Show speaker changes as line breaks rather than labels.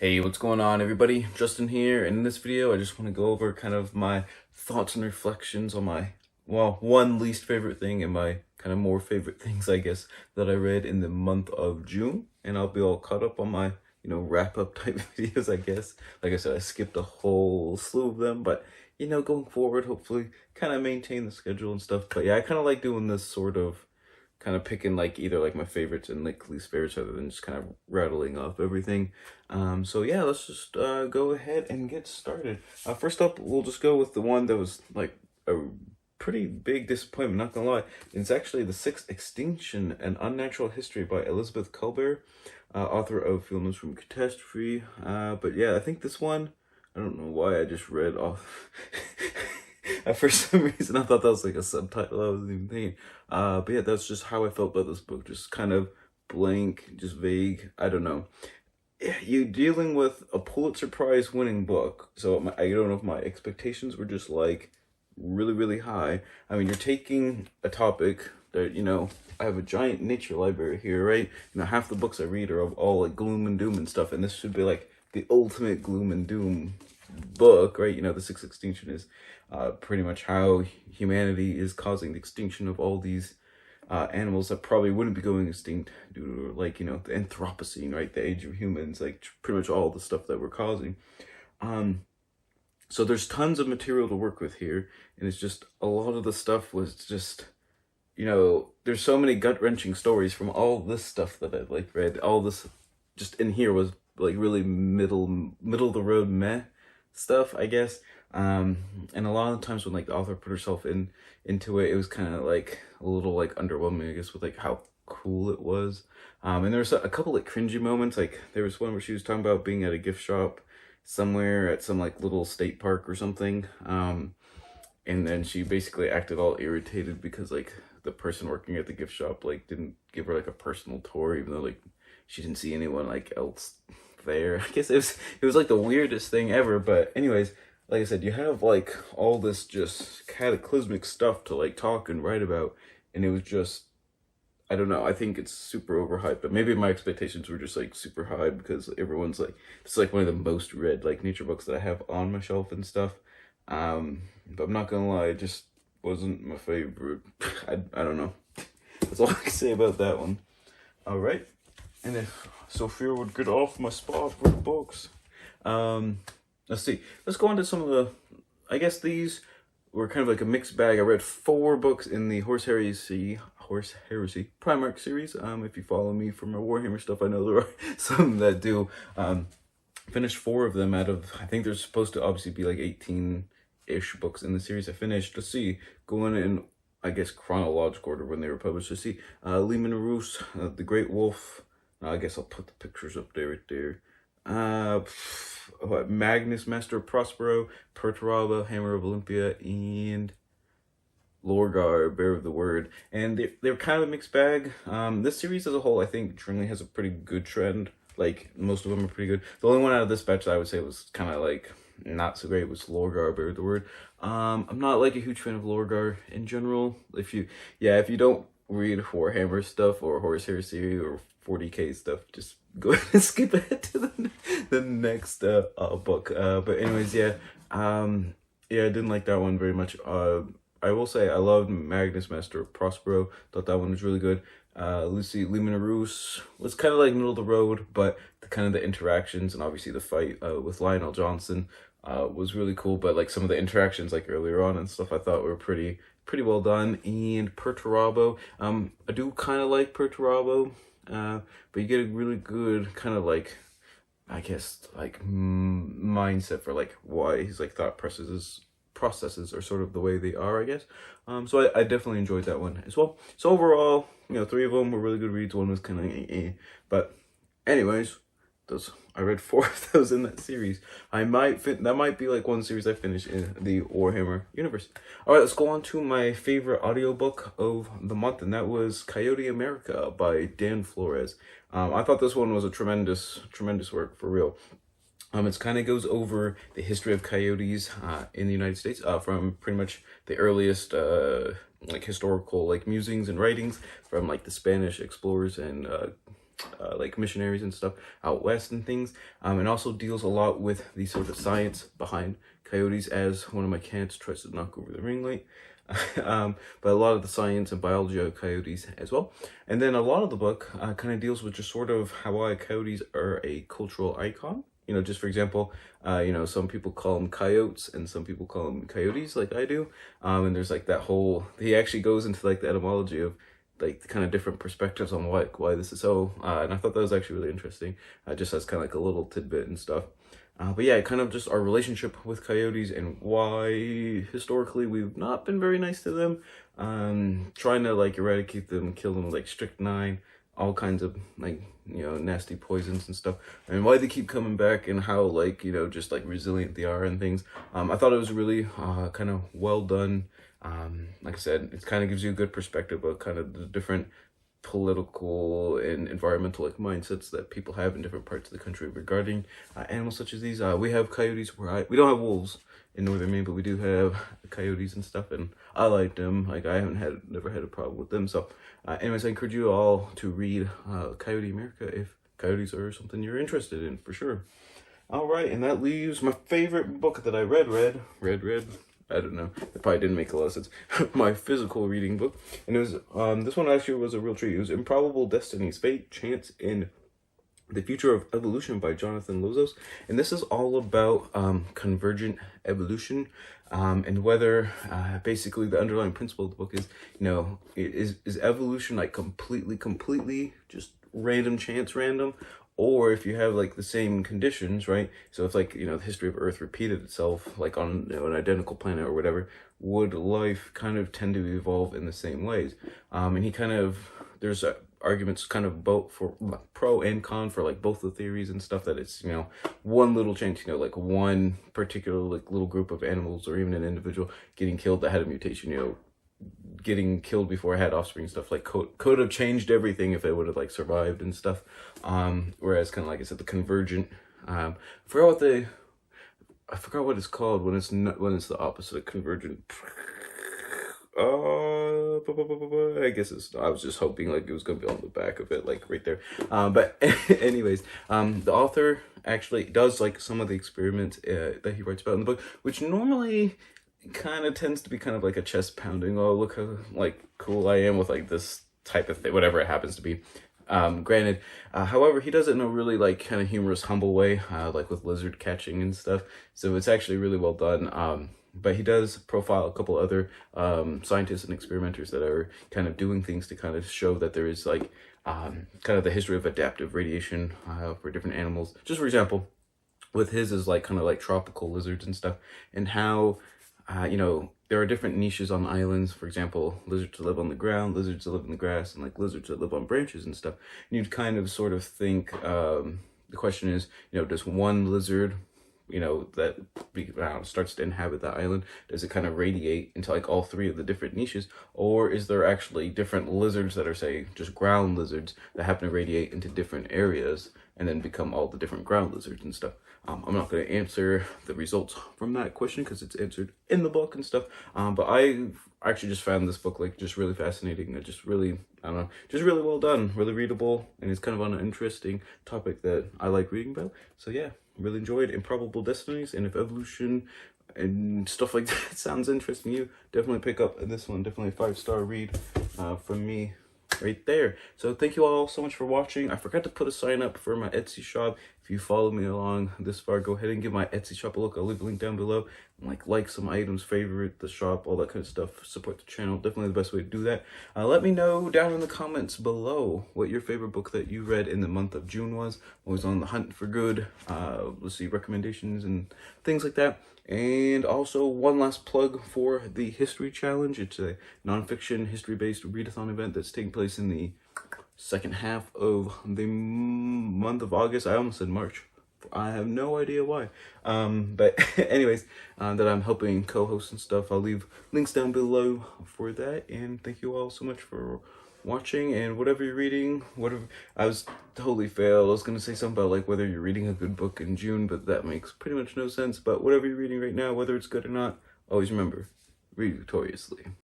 Hey, what's going on, everybody? Justin here, and in this video I just want to go over kind of my thoughts and reflections on my, well, one least favorite thing and my kind of more favorite things, I guess, that I read in the month of June. And I'll be all caught up on my, wrap-up type videos, I guess. Like I said, I skipped a whole slew of them, but, going forward, hopefully kind of maintain the schedule and stuff. But yeah, I kind of like doing this sort of kind of picking like either like my favorites and like least favorites rather than just kind of rattling off everything. So yeah, let's just go ahead and get started. First up, we'll just go with the one that was like a pretty big disappointment, not gonna lie. It's actually The Sixth Extinction, An Unnatural History by Elizabeth Kolbert, author of Films from Catastrophe. But yeah, I think this one, I don't know why I just read off. For some reason, I thought that was like a subtitle. I wasn't even thinking. But yeah, that's just how I felt about this book. Just kind of blank, just vague. I don't know. You're dealing with a Pulitzer Prize winning book, so I don't know if my expectations were just like really, really high. I mean, you're taking a topic that, I have a giant nature library here, right? Half the books I read are all like gloom and doom and stuff, and this should be like the ultimate gloom and doom book, right? The Sixth Extinction is pretty much how humanity is causing the extinction of all these animals that probably wouldn't be going extinct due to, like, the Anthropocene, right? The age of humans, like pretty much all the stuff that we're causing. So there's tons of material to work with here, and it's just a lot of the stuff was just, there's so many gut-wrenching stories from all this stuff that I've like read. All this just in here was like really middle of the road meh stuff, I guess. And a lot of the times when like the author put herself into it, it was kind of like a little like underwhelming, I guess, with like how cool it was. And there was a couple like cringy moments. Like there was one where she was talking about being at a gift shop somewhere at some like little state park or something. And then she basically acted all irritated because like the person working at the gift shop like didn't give her like a personal tour, even though like she didn't see anyone like else there. I guess it was like the weirdest thing ever. But anyways, like I said, you have like all this just cataclysmic stuff to like talk and write about, and it was just, I don't know, I think it's super overhyped, but maybe my expectations were just like super high because everyone's like, it's like one of the most read like nature books that I have on my shelf and stuff. But I'm not gonna lie, it just wasn't my favorite. I don't know. That's all I can say about that one. All right. And if Sophia would get off my spot for the books. Let's see. Let's go on to some of the, I guess these were kind of like a mixed bag. I read 4 books in the Horse Heresy Primarch series. If you follow me for my Warhammer stuff, I know there are some that do. Finished 4 of them out of, I think there's supposed to obviously be like 18-ish books in the series. I finished, let's see, going in, I guess, chronological order when they were published. Let's see, Lehman Roos, The Great Wolf. I guess I'll put the pictures up there right there. Magnus, Master of Prospero, Perturabo, Hammer of Olympia, and Lorgar, Bear of the Word. And they're kind of a mixed bag. This series as a whole, I think, generally has a pretty good trend. Like, most of them are pretty good. The only one out of this batch that I would say was kind of like not so great was Lorgar, Bear of the Word. I'm not like a huge fan of Lorgar in general. If you don't read Warhammer stuff or Horse Heresy or 40k stuff, just go ahead and skip ahead to the next book. But anyways, yeah, I didn't like that one very much. I will say I loved Magnus, Master of Prospero. Thought that one was really good. Lucy Lehman Roos was kind of like middle of the road, but the interactions and obviously the fight with Lionel Johnson was really cool. But like some of the interactions like earlier on and stuff, I thought were pretty well done. And Perturabo, I do kind of like Perturabo, but you get a really good kind of like, I guess, like mindset for like why his like thought processes are sort of the way they are, I guess. So I definitely enjoyed that one as well. So overall, 3 of them were really good reads. One was kind of but anyways, I read 4 of those in that series. That might be like one series I finished in the Warhammer universe. All right, let's go on to my favorite audiobook of the month, and that was Coyote America by Dan Flores. I thought this one was a tremendous work, for real. It kind of goes over the history of coyotes in the United States, from pretty much the earliest like historical like musings and writings from like the Spanish explorers and like missionaries and stuff out west and things, and also deals a lot with the sort of science behind coyotes, as one of my cats tries to knock over the ring light. But a lot of the science and biology of coyotes as well. And then a lot of the book kind of deals with just sort of how coyotes are a cultural icon. You know, just for example, you know, some people call them coyotes and some people call them coyotes, like I do. And there's like that whole, he actually goes into like the etymology of like kind of different perspectives on why this is so. And I thought that was actually really interesting. Just as kind of like a little tidbit and stuff. But yeah, kind of just our relationship with coyotes and why historically we've not been very nice to them. Trying to like eradicate them, kill them with like strychnine, all kinds of like, you know, nasty poisons and stuff, and why they keep coming back and how like, you know, just like resilient they are and things. I thought it was really kind of well done. Like I said, it kind of gives you a good perspective of kind of the different political and environmental like mindsets that people have in different parts of the country regarding animals such as these. We have coyotes where we don't have wolves in northern Maine, but we do have coyotes and stuff, and I like them. Like I never had a problem with them. So anyways, I encourage you all to read Coyote America if coyotes are something you're interested in, for sure. All right, and that leaves my favorite book that I read. I don't know. It probably didn't make a lot of sense. My physical reading book. And it was, this one actually was a real treat. It was Improbable Destinies, Fate, Chance, and the Future of Evolution by Jonathan Lozos. And this is all about convergent evolution, and whether basically the underlying principle of the book is, you know, is evolution like completely just random chance random, or if you have like the same conditions, right? So if like, you know, the history of Earth repeated itself like on, you know, an identical planet or whatever, would life kind of tend to evolve in the same ways? And he kind of, there's arguments kind of both for pro and con for like both the theories and stuff, that it's, you know, one little change, you know, like one particular like little group of animals or even an individual getting killed that had a mutation, you know, getting killed before I had offspring, stuff like could have changed everything if it would have like survived and stuff. Whereas kind of like I said, the convergent, I forgot what it's called when it's not, when it's the opposite of convergent. I guess I was just hoping like it was gonna be on the back of it, like right there. But anyways, the author actually does like some of the experiments that he writes about in the book, which normally kind of tends to be kind of like a chest pounding, oh look how like cool I am with like this type of thing, whatever it happens to be. Granted, however, he does it in a really like kind of humorous, humble way, like with lizard catching and stuff. So it's actually really well done. But he does profile a couple other scientists and experimenters that are kind of doing things to kind of show that there is like kind of the history of adaptive radiation for different animals. Just for example, with his is like kind of like tropical lizards and stuff, and how you know, there are different niches on islands. For example, lizards that live on the ground, lizards that live in the grass, and like lizards that live on branches and stuff. And you'd kind of sort of think, the question is, you know, does one lizard, you know, that starts to inhabit that island, does it kind of radiate into like all three of the different niches? Or is there actually different lizards that are, say, just ground lizards that happen to radiate into different areas and then become all the different ground lizards and stuff? I'm not going to answer the results from that question because it's answered in the book and stuff. But I actually just found this book like just really fascinating. It just really, I don't know, just really well done, really readable, and it's kind of on an interesting topic that I like reading about. So yeah, really enjoyed Improbable Destinies, and if evolution and stuff like that sounds interesting to you, definitely pick up this one. Definitely a 5-star read from me right there. So thank you all so much for watching. I forgot to put a sign up for my Etsy shop. If you followed me along this far, go ahead and give my Etsy shop a look. I'll leave a link down below. And like some items, favorite the shop, all that kind of stuff. Support the channel. Definitely the best way to do that. Let me know down in the comments below what your favorite book that you read in the month of June was. Always on the hunt for good, let's see, recommendations and things like that. And also one last plug for the History Challenge. It's a nonfiction history-based readathon event that's taking place in the second half of the month of August. I almost said March. I have no idea why. But anyways, that I'm helping co-host and stuff. I'll leave links down below for that. And thank you all so much for watching, and whatever you're reading, whatever, I was totally failed. I was going to say something about like whether you're reading a good book in June, but that makes pretty much no sense. But whatever you're reading right now, whether it's good or not, always remember, read victoriously.